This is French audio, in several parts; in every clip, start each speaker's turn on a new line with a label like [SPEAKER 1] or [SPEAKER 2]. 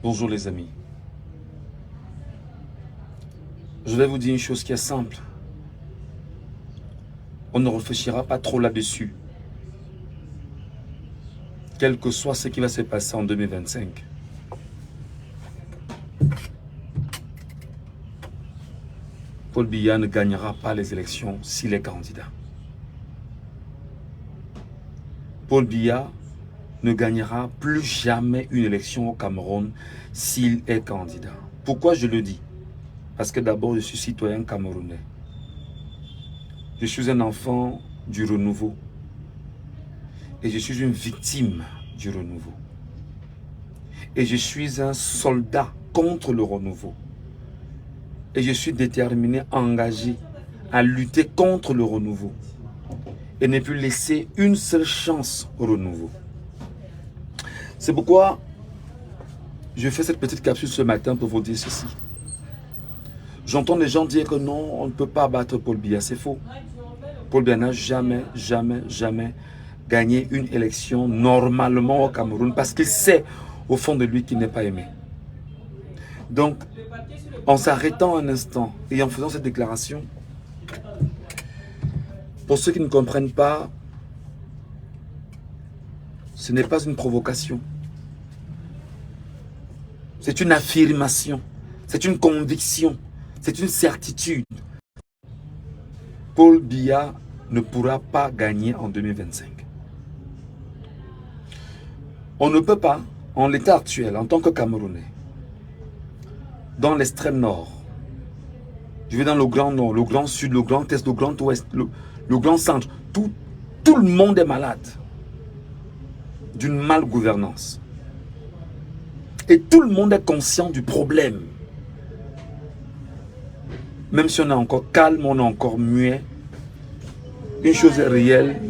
[SPEAKER 1] Bonjour les amis. Je vais vous dire une chose qui est simple. On ne réfléchira pas trop là-dessus. Quel que soit ce qui va se passer en 2025. Paul Biya ne gagnera pas les élections s'il est candidat. Paul Biya ne gagnera plus jamais une élection au Cameroun s'il est candidat. Pourquoi je le dis? Parce que d'abord, je suis citoyen camerounais. Je suis un enfant du renouveau. Et je suis une victime du renouveau. Et je suis un soldat contre le renouveau. Et je suis déterminé, engagé à lutter contre le renouveau. Et ne plus laisser une seule chance au renouveau. C'est pourquoi je fais cette petite capsule ce matin pour vous dire ceci. J'entends des gens dire que non, on ne peut pas battre Paul Biya. C'est faux. Paul Biya n'a jamais gagné une élection normalement au Cameroun parce qu'il sait au fond de lui qu'il n'est pas aimé. Donc, en s'arrêtant un instant et en faisant cette déclaration, pour ceux qui ne comprennent pas, ce n'est pas une provocation. C'est une affirmation, c'est une conviction, c'est une certitude. Paul Biya ne pourra pas gagner en 2025. On ne peut pas, en l'état actuel, en tant que Camerounais, dans l'extrême nord, je vais dans le grand nord, le grand sud, le grand est, le grand ouest, le grand centre, tout le monde est malade d'une malgouvernance. Et tout le monde est conscient du problème. Même si on est encore calme, on est encore muet, une chose est réelle,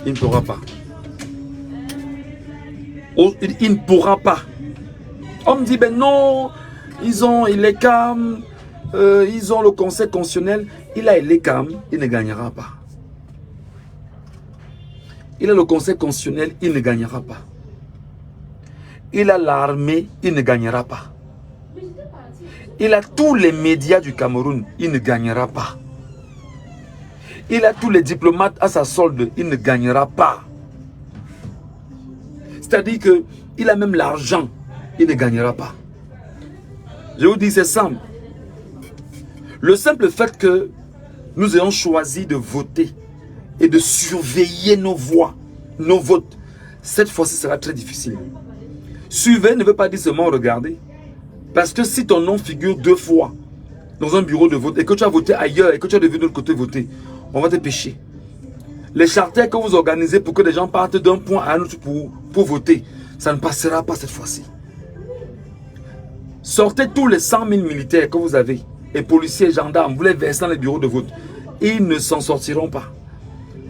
[SPEAKER 1] il ne pourra pas. Il ne pourra pas. On me dit, ben non, il est calme, ils ont le conseil constitutionnel. Il est calme, il ne gagnera pas. Il a le conseil constitutionnel, il ne gagnera pas. Il a l'armée, il ne gagnera pas. Il a tous les médias du Cameroun, il ne gagnera pas. Il a tous les diplomates à sa solde, il ne gagnera pas. C'est-à-dire qu'il a même l'argent, il ne gagnera pas. Je vous dis, c'est simple. Le simple fait que nous ayons choisi de voter et de surveiller nos voix, nos votes, cette fois-ci sera très difficile. Surveiller ne veut pas dire seulement regarder. Parce que si ton nom figure 2 fois dans un bureau de vote et que tu as voté ailleurs et que tu as devenu de l'autre côté voter, on va te pêcher. Les charters que vous organisez pour que les gens partent d'un point à un autre pour voter, ça ne passera pas cette fois-ci. Sortez tous les 100 000 militaires que vous avez, et policiers et gendarmes, vous les versez dans les bureaux de vote. Ils ne s'en sortiront pas.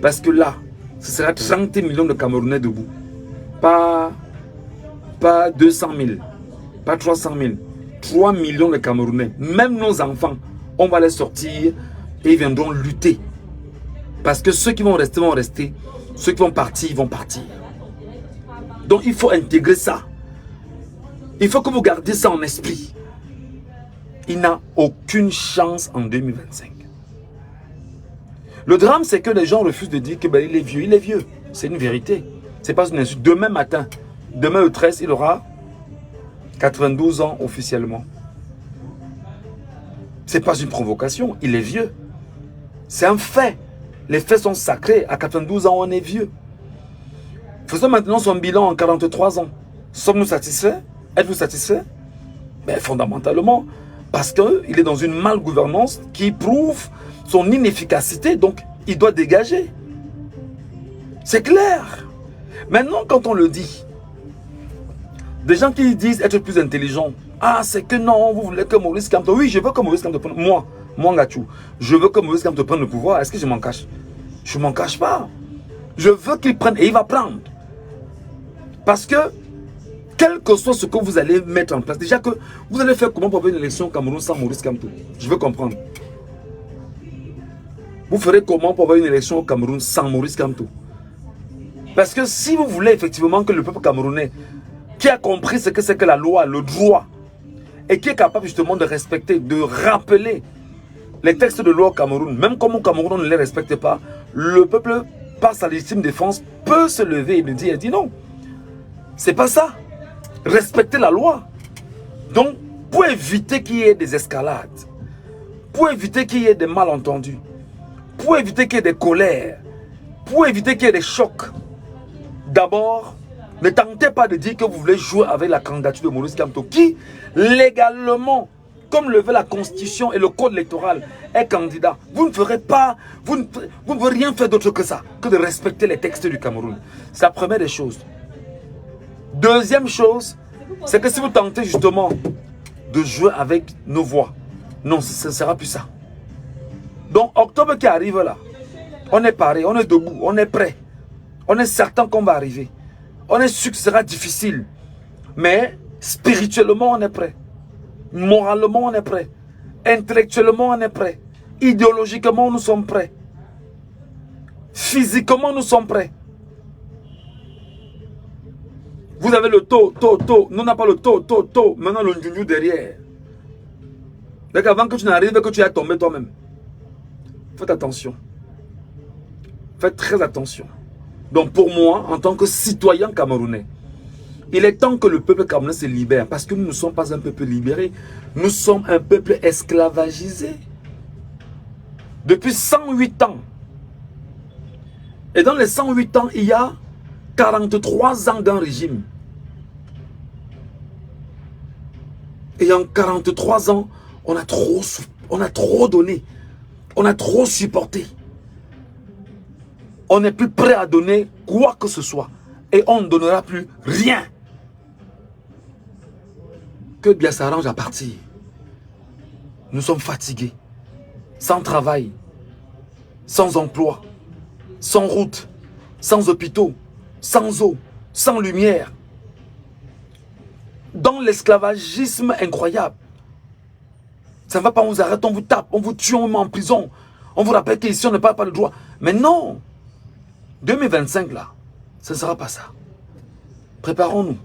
[SPEAKER 1] Parce que là, ce sera 30 millions de Camerounais debout. Pas 200 000, pas 300 000. 3 millions de Camerounais, même nos enfants, on va les sortir et ils viendront lutter. Parce que ceux qui vont rester, ceux qui vont partir, ils vont partir. Donc il faut intégrer ça. Il faut que vous gardiez ça en esprit. Il n'a aucune chance en 2025. Le drame, c'est que les gens refusent de dire qu'il est vieux. Il est vieux. C'est une vérité. Ce n'est pas une insulte. Demain matin, demain le 13, il aura 92 ans officiellement. Ce n'est pas une provocation. Il est vieux. C'est un fait. Les faits sont sacrés. À 92 ans, on est vieux. Faisons maintenant son bilan en 43 ans. Sommes-nous satisfaits? Êtes-vous satisfaits? Mais fondamentalement, parce qu'il est dans une malgouvernance qui prouve son inefficacité. Donc, il doit dégager. C'est clair. Maintenant, quand on le dit, des gens qui disent être plus intelligents, ah, c'est que non, vous voulez que Maurice Kamto. Oui, je veux que Maurice Kamto prenne. Moi, Ngachou, je veux que Maurice Kamto prenne le pouvoir. Est-ce que je m'en cache? Je ne m'en cache pas. Je veux qu'il prenne et il va prendre. Parce que, quel que soit ce que vous allez mettre en place, déjà que vous allez faire comment pour avoir une élection au Cameroun sans Maurice Kamto? Je veux comprendre. Vous ferez comment pour avoir une élection au Cameroun sans Maurice Kamto? Parce que si vous voulez effectivement que le peuple camerounais qui a compris ce que c'est que la loi, le droit, et qui est capable justement de respecter, de rappeler les textes de loi au Cameroun. Même comme au Cameroun on ne les respecte pas, le peuple, par sa légitime défense, peut se lever et dire, non, c'est pas ça. Respectez la loi. Donc, pour éviter qu'il y ait des escalades, pour éviter qu'il y ait des malentendus, pour éviter qu'il y ait des colères, pour éviter qu'il y ait des chocs, d'abord, ne tentez pas de dire que vous voulez jouer avec la candidature de Maurice Kamto, qui, légalement, comme le veut la Constitution et le Code électoral, est candidat. Vous ne ferez pas, vous ne pouvez rien faire d'autre que ça, que de respecter les textes du Cameroun. C'est la première des choses. Deuxième chose, c'est que si vous tentez justement de jouer avec nos voix, non, ce ne sera plus ça. Donc, octobre qui arrive là, on est paré, on est debout, on est prêt. On est certain qu'on va arriver. On est sûr que ce sera difficile. Mais spirituellement, on est prêt. Moralement, on est prêt. Intellectuellement, on est prêt. Idéologiquement, nous sommes prêts. Physiquement, nous sommes prêts. Vous avez le taux. Nous n'avons pas le taux. Maintenant, le njunju derrière. Donc, avant que tu n'arrives, que tu aies tombé toi-même. Faites attention. Faites très attention. Donc, pour moi, en tant que citoyen camerounais, il est temps que le peuple camerounais se libère. Parce que nous ne sommes pas un peuple libéré. Nous sommes un peuple esclavagisé. Depuis 108 ans. Et dans les 108 ans, il y a 43 ans d'un régime. Et en 43 ans, on a trop donné. On a trop supporté. On n'est plus prêt à donner quoi que ce soit. Et on ne donnera plus rien. Que bien s'arrange à partir. Nous sommes fatigués. Sans travail. Sans emploi. Sans route. Sans hôpitaux. Sans eau. Sans lumière. Dans l'esclavagisme incroyable. Ça ne va pas, on vous arrête, on vous tape, on vous tue, on vous met en prison. On vous rappelle qu'ici on ne parle pas le droit. Mais non. 2025 là, ce ne sera pas ça. Préparons-nous.